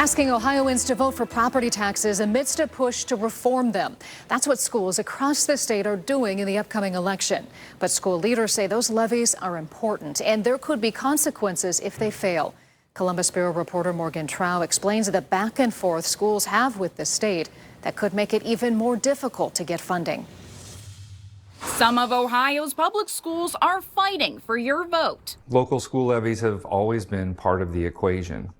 asking Ohioans to vote for property taxes amidst a push to reform them. That's what schools across the state are doing in the upcoming election. But school leaders say those levies are important and there could be consequences if they fail. Columbus Bureau reporter Morgan Trow explains the back and forth schools have with the state that could make it even more difficult to get funding. Some of Ohio's public schools are fighting for your vote. Local school levies have always been part of the equation.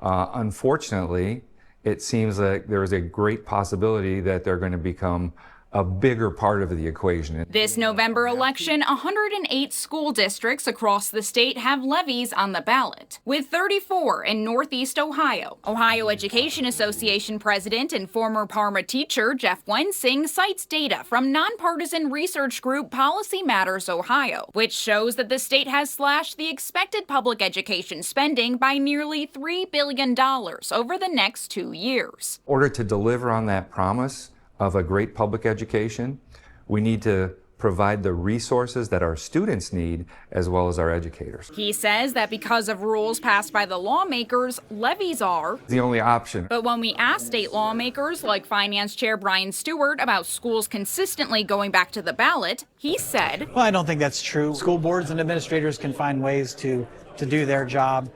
Unfortunately, it seems like there is a great possibility that they're going to become a bigger part of the equation. This November election, 108 school districts across the state have levies on the ballot, with 34 in Northeast Ohio. Ohio Education Association president and former Parma teacher Jeff Wensing cites data from nonpartisan research group Policy Matters Ohio, which shows that the state has slashed the expected public education spending by nearly $3 billion over the next 2 years. In order to deliver on that promise of a great public education, we need to provide the resources that our students need as well as our educators. He says that because of rules passed by the lawmakers, levies are the only option. But when we asked state lawmakers like Finance Chair Brian Stewart about schools consistently going back to the ballot, he said, "Well, I don't think that's true. School boards and administrators can find ways to do their job.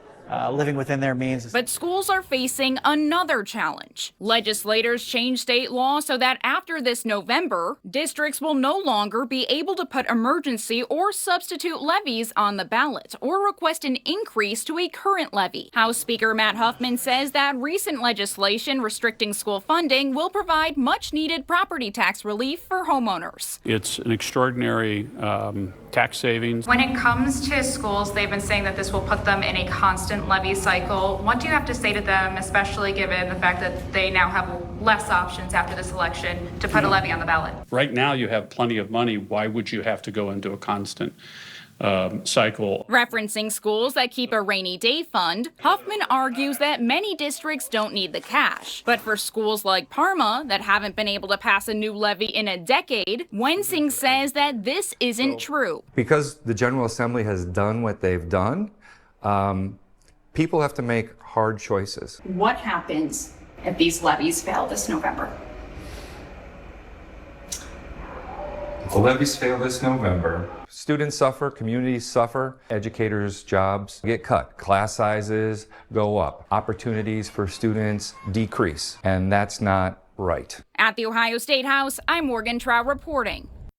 Living within their means." But schools are facing another challenge. Legislators changed state law so that after this November, districts will no longer be able to put emergency or substitute levies on the ballot or request an increase to a current levy. House Speaker Matt Huffman says that recent legislation restricting school funding will provide much-needed property tax relief for homeowners. It's an extraordinary tax savings. When it comes to schools, they've been saying that this will put them in a constant levy cycle. What do you have to say to them, especially given the fact that they now have less options after this election to put a levy on the ballot? Right now you have plenty of money. Why would you have to go into a constant cycle? Referencing schools that keep a rainy day fund, Huffman argues that many districts don't need the cash. But for schools like Parma that haven't been able to pass a new levy in a decade, Wensing says that this isn't true. Because the General Assembly has done what they've done, people have to make hard choices. What happens if these levies fail this November? If the levies fail this November, students suffer, communities suffer, educators' jobs get cut, class sizes go up, opportunities for students decrease, and that's not right. At the Ohio State House, I'm Morgan Trow reporting.